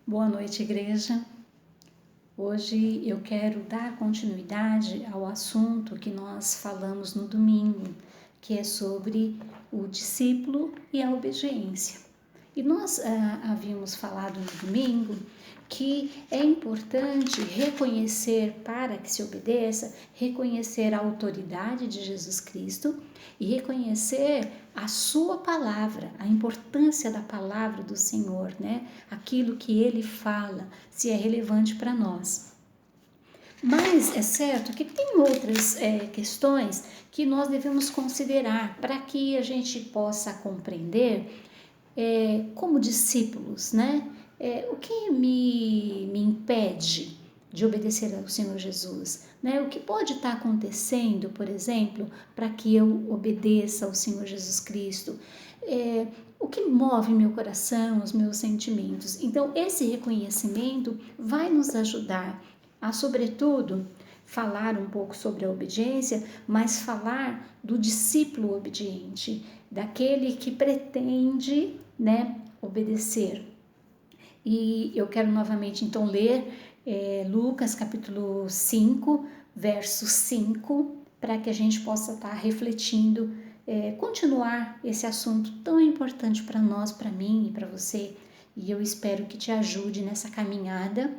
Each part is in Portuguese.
Boa noite, igreja. Hoje eu quero dar continuidade ao assunto que nós falamos no domingo, que é sobre o discípulo e a obediência. E nós havíamos falado no domingo que é importante reconhecer, para que se obedeça, reconhecer a autoridade de Jesus Cristo e reconhecer a sua palavra, a importância da palavra do Senhor, né? Aquilo que ele fala, se é relevante para nós. Mas é certo que tem outras questões que nós devemos considerar para que a gente possa compreender como discípulos, né? O que me impede de obedecer ao Senhor Jesus? Né? O que pode estar acontecendo, por exemplo, para que eu obedeça ao Senhor Jesus Cristo? O que move meu coração, os meus sentimentos? Então, esse reconhecimento vai nos ajudar a, sobretudo, falar um pouco sobre a obediência, mas falar do discípulo obediente, daquele que pretende, né, obedecer. E eu quero novamente então ler Lucas capítulo 5, verso 5, para que a gente possa estar refletindo, continuar esse assunto tão importante para nós, para mim e para você. E eu espero que te ajude nessa caminhada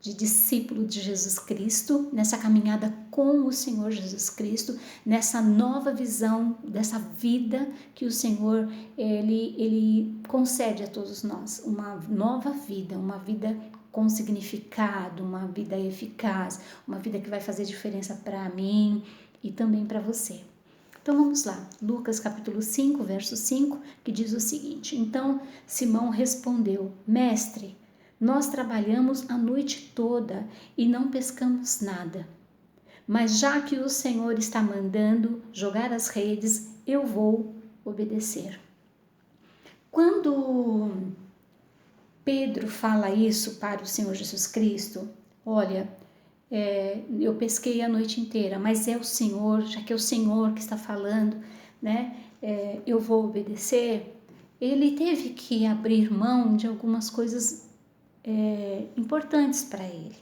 de discípulo de Jesus Cristo, nessa caminhada com o Senhor Jesus Cristo, nessa nova visão dessa vida que o Senhor ele concede a todos nós, uma nova vida, uma vida com significado, uma vida eficaz, uma vida que vai fazer diferença para mim e também para você. Então vamos lá, Lucas capítulo 5, verso 5, que diz o seguinte: Então Simão respondeu: Mestre, nós trabalhamos a noite toda e não pescamos nada. Mas já que o Senhor está mandando jogar as redes, eu vou obedecer. Quando Pedro fala isso para o Senhor Jesus Cristo, olha, eu pesquei a noite inteira, mas é o Senhor, já que é o Senhor que está falando, né? Eu vou obedecer. Ele teve que abrir mão de algumas coisas importantes para ele,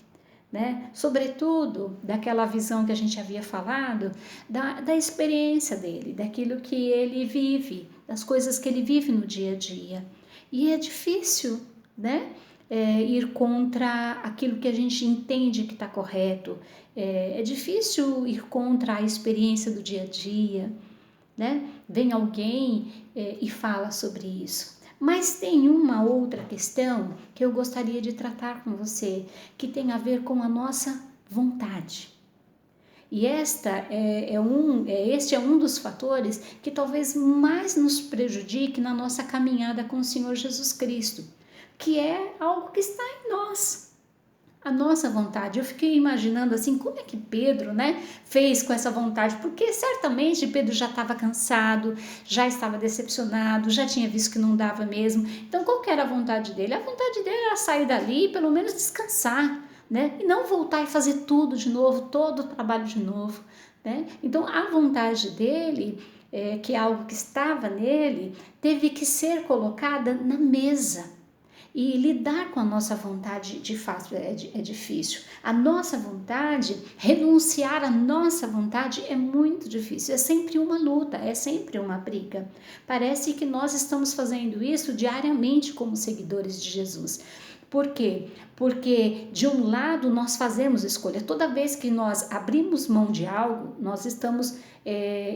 né? Sobretudo daquela visão que a gente havia falado, da experiência dele, daquilo que ele vive, das coisas que ele vive no dia a dia. E é difícil, né? Ir contra aquilo que a gente entende que está correto. É difícil ir contra a experiência do dia a dia, né? Vem alguém e fala sobre isso. Mas tem uma outra questão que eu gostaria de tratar com você, que tem a ver com a nossa vontade. E este é um dos fatores que talvez mais nos prejudique na nossa caminhada com o Senhor Jesus Cristo, que é algo que está em nós. A nossa vontade. Eu fiquei imaginando assim, como é que Pedro, né, fez com essa vontade? Porque certamente Pedro já estava cansado, já estava decepcionado, já tinha visto que não dava mesmo. Então, qual que era a vontade dele? A vontade dele era sair dali e pelo menos descansar, né? E não voltar e fazer tudo de novo, todo o trabalho de novo, né? Então, a vontade dele, que é algo que estava nele, teve que ser colocada na mesa. E lidar com a nossa vontade, de fato, é difícil. A nossa vontade, renunciar à nossa vontade é muito difícil. É sempre uma luta, é sempre uma briga. Parece que nós estamos fazendo isso diariamente como seguidores de Jesus. Por quê? Porque de um lado nós fazemos escolha. Toda vez que nós abrimos mão de algo, nós estamos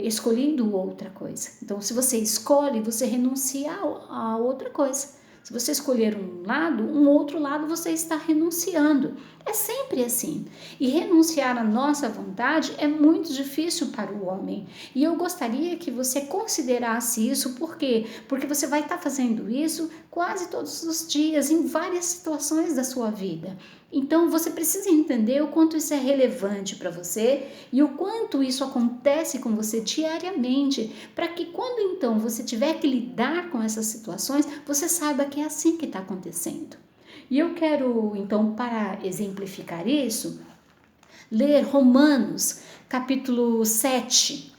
escolhendo outra coisa. Então, se você escolhe, você renuncia a outra coisa. Se você escolher um outro lado você está renunciando. É sempre assim. E renunciar à nossa vontade é muito difícil para o homem. E eu gostaria que você considerasse isso, por quê? Porque você vai estar fazendo isso quase todos os dias, em várias situações da sua vida. Então você precisa entender o quanto isso é relevante para você e o quanto isso acontece com você diariamente, para que quando então você tiver que lidar com essas situações, você saiba que é assim que está acontecendo. E eu quero então, para exemplificar isso, ler Romanos capítulo 7,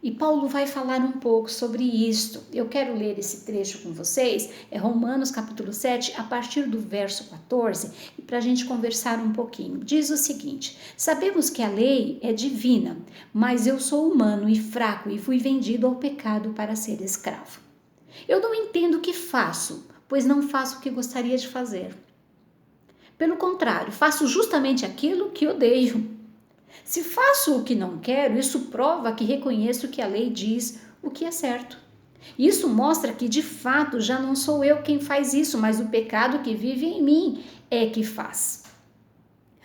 E Paulo vai falar um pouco sobre isto. Eu quero ler esse trecho com vocês, é Romanos capítulo 7, a partir do verso 14, e para a gente conversar um pouquinho. Diz o seguinte: sabemos que a lei é divina, mas eu sou humano e fraco e fui vendido ao pecado para ser escravo. Eu não entendo o que faço, pois não faço o que gostaria de fazer. Pelo contrário, faço justamente aquilo que odeio. Se faço o que não quero, isso prova que reconheço que a lei diz o que é certo. Isso mostra que, de fato, já não sou eu quem faz isso, mas o pecado que vive em mim é que faz.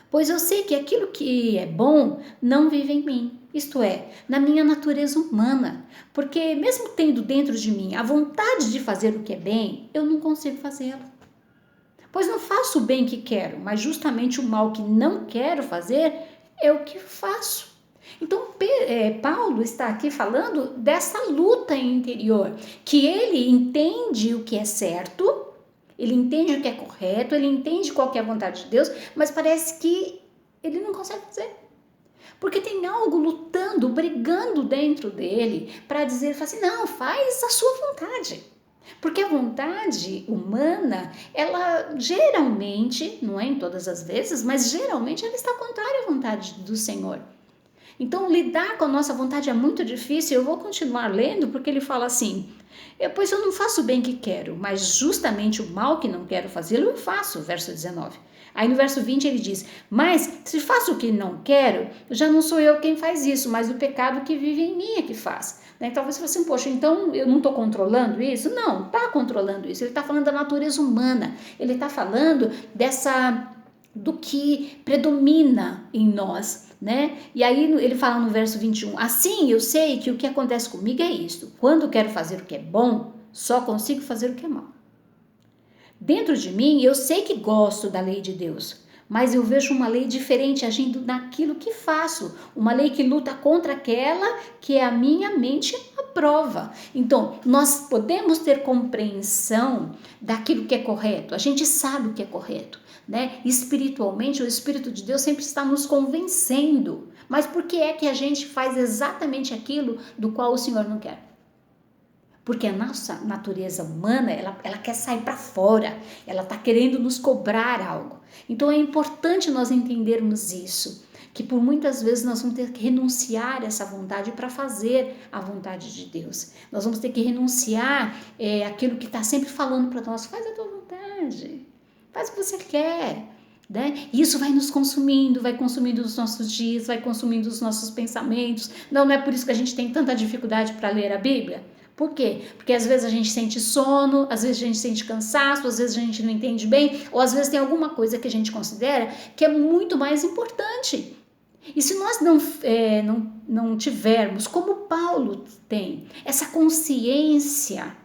Pois eu sei que aquilo que é bom não vive em mim, isto é, na minha natureza humana, porque mesmo tendo dentro de mim a vontade de fazer o que é bem, eu não consigo fazê-lo. Pois não faço o bem que quero, mas justamente o mal que não quero fazer é o que faço. Então, Paulo está aqui falando dessa luta interior, que ele entende o que é certo, ele entende o que é correto, ele entende qual que é a vontade de Deus, mas parece que ele não consegue fazer. Porque tem algo lutando, brigando dentro dele para dizer assim, não, faz a sua vontade. Porque a vontade humana, ela geralmente, não é em todas as vezes, mas geralmente ela está contrária à vontade do Senhor. Então, lidar com a nossa vontade é muito difícil. Eu vou continuar lendo porque ele fala assim, pois eu não faço o bem que quero, mas justamente o mal que não quero fazê-lo eu faço, verso 19. Aí no verso 20 ele diz, mas se faço o que não quero, já não sou eu quem faz isso, mas o pecado que vive em mim é que faz. Talvez você assim, poxa, então eu não estou controlando isso? Não, está controlando isso. Ele está falando da natureza humana, ele está falando do que predomina em nós, né? E aí ele fala no verso 21, assim eu sei que o que acontece comigo é isto, quando quero fazer o que é bom, só consigo fazer o que é mal. Dentro de mim eu sei que gosto da lei de Deus, mas eu vejo uma lei diferente agindo naquilo que faço, uma lei que luta contra aquela que a minha mente aprova. Então, nós podemos ter compreensão daquilo que é correto, a gente sabe o que é correto, né? Espiritualmente, o Espírito de Deus sempre está nos convencendo, mas por que é que a gente faz exatamente aquilo do qual o Senhor não quer? Porque a nossa natureza humana, ela quer sair para fora, ela está querendo nos cobrar algo. Então é importante nós entendermos isso, que por muitas vezes nós vamos ter que renunciar a essa vontade para fazer a vontade de Deus. Nós vamos ter que renunciar aquilo que está sempre falando para nós, faz a tua vontade, faz o que você quer. Né? Isso vai nos consumindo, vai consumindo os nossos dias, vai consumindo os nossos pensamentos. Não é por isso que a gente tem tanta dificuldade para ler a Bíblia? Por quê? Porque às vezes a gente sente sono, às vezes a gente sente cansaço, às vezes a gente não entende bem, ou às vezes tem alguma coisa que a gente considera que é muito mais importante. E se nós não tivermos, como Paulo tem, essa consciência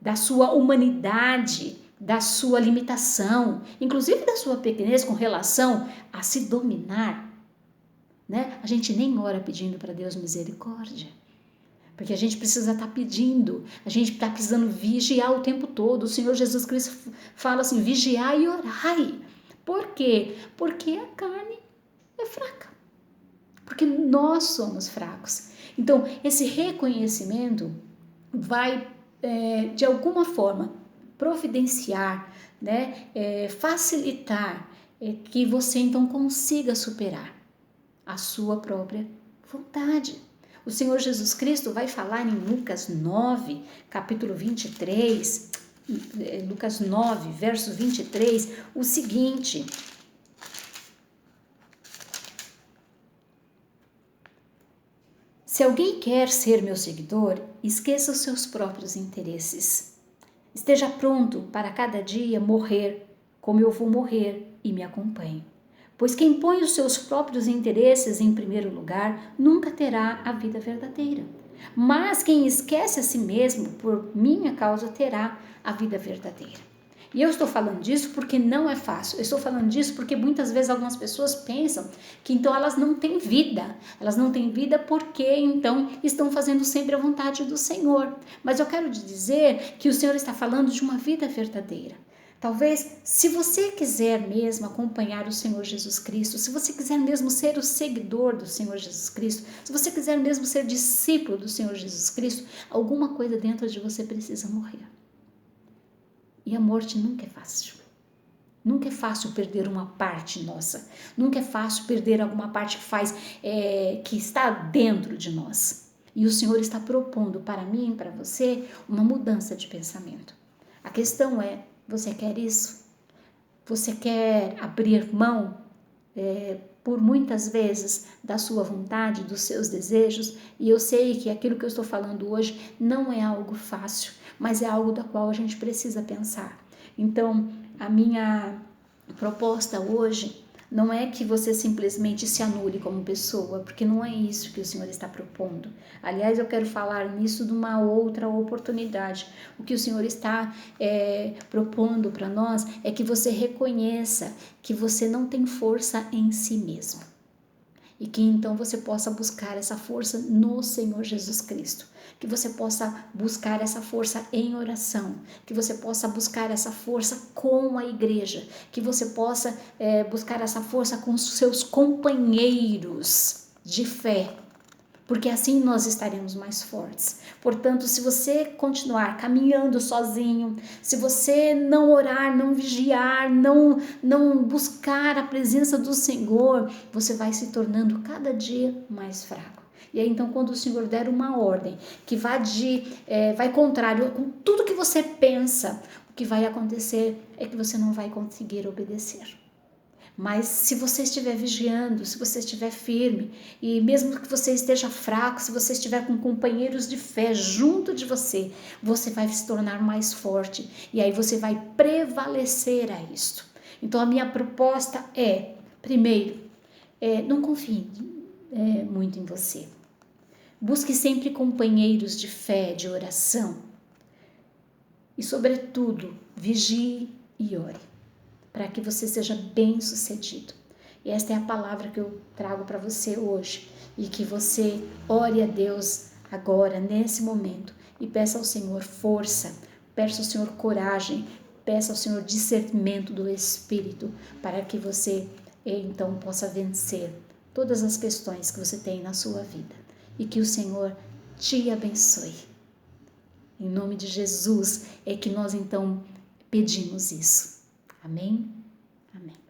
da sua humanidade, da sua limitação, inclusive da sua pequenez com relação a se dominar, né? A gente nem ora pedindo para Deus misericórdia. Porque a gente precisa estar pedindo, a gente está precisando vigiar o tempo todo. O Senhor Jesus Cristo fala assim, vigiai e orai. Por quê? Porque a carne é fraca. Porque nós somos fracos. Então, esse reconhecimento vai, de alguma forma, providenciar, né? Facilitar que você, então, consiga superar a sua própria vontade. O Senhor Jesus Cristo vai falar em Lucas 9, capítulo 23, Lucas 9, verso 23, o seguinte: se alguém quer ser meu seguidor, esqueça os seus próprios interesses. Esteja pronto para cada dia morrer, como eu vou morrer, e me acompanhe. Pois quem põe os seus próprios interesses em primeiro lugar nunca terá a vida verdadeira. Mas quem esquece a si mesmo por minha causa terá a vida verdadeira. E eu estou falando disso porque não é fácil. Eu estou falando disso porque muitas vezes algumas pessoas pensam que então elas não têm vida. Elas não têm vida porque então estão fazendo sempre a vontade do Senhor. Mas eu quero te dizer que o Senhor está falando de uma vida verdadeira. Talvez, se você quiser mesmo acompanhar o Senhor Jesus Cristo, se você quiser mesmo ser o seguidor do Senhor Jesus Cristo, se você quiser mesmo ser discípulo do Senhor Jesus Cristo, alguma coisa dentro de você precisa morrer. E a morte nunca é fácil. Nunca é fácil perder uma parte nossa. Nunca é fácil perder alguma parte que está dentro de nós. E o Senhor está propondo para mim, para você, uma mudança de pensamento. A questão é, você quer isso? Você quer abrir mão, por muitas vezes, da sua vontade, dos seus desejos? E eu sei que aquilo que eu estou falando hoje não é algo fácil, mas é algo da qual a gente precisa pensar. Então, a minha proposta hoje não é que você simplesmente se anule como pessoa, porque não é isso que o Senhor está propondo. Aliás, eu quero falar nisso de uma outra oportunidade. O que o Senhor está propondo para nós é que você reconheça que você não tem força em si mesmo. E que então você possa buscar essa força no Senhor Jesus Cristo. Que você possa buscar essa força em oração. Que você possa buscar essa força com a igreja. Que você possa buscar essa força com os seus companheiros de fé. Porque assim nós estaremos mais fortes. Portanto, se você continuar caminhando sozinho, se você não orar, não vigiar, não buscar a presença do Senhor, você vai se tornando cada dia mais fraco. E aí, então, quando o Senhor der uma ordem que vai contrário com tudo que você pensa, o que vai acontecer é que você não vai conseguir obedecer. Mas se você estiver vigiando, se você estiver firme, e mesmo que você esteja fraco, se você estiver com companheiros de fé junto de você, você vai se tornar mais forte e aí você vai prevalecer a isto. Então a minha proposta é, primeiro, não confie muito em você. Busque sempre companheiros de fé, de oração. E sobretudo, vigie e ore, para que você seja bem-sucedido. E esta é a palavra que eu trago para você hoje. E que você ore a Deus agora, nesse momento, e peça ao Senhor força, peça ao Senhor coragem, peça ao Senhor discernimento do Espírito, para que você, então, possa vencer todas as questões que você tem na sua vida. E que o Senhor te abençoe. Em nome de Jesus é que nós, então, pedimos isso. Amém? Amém.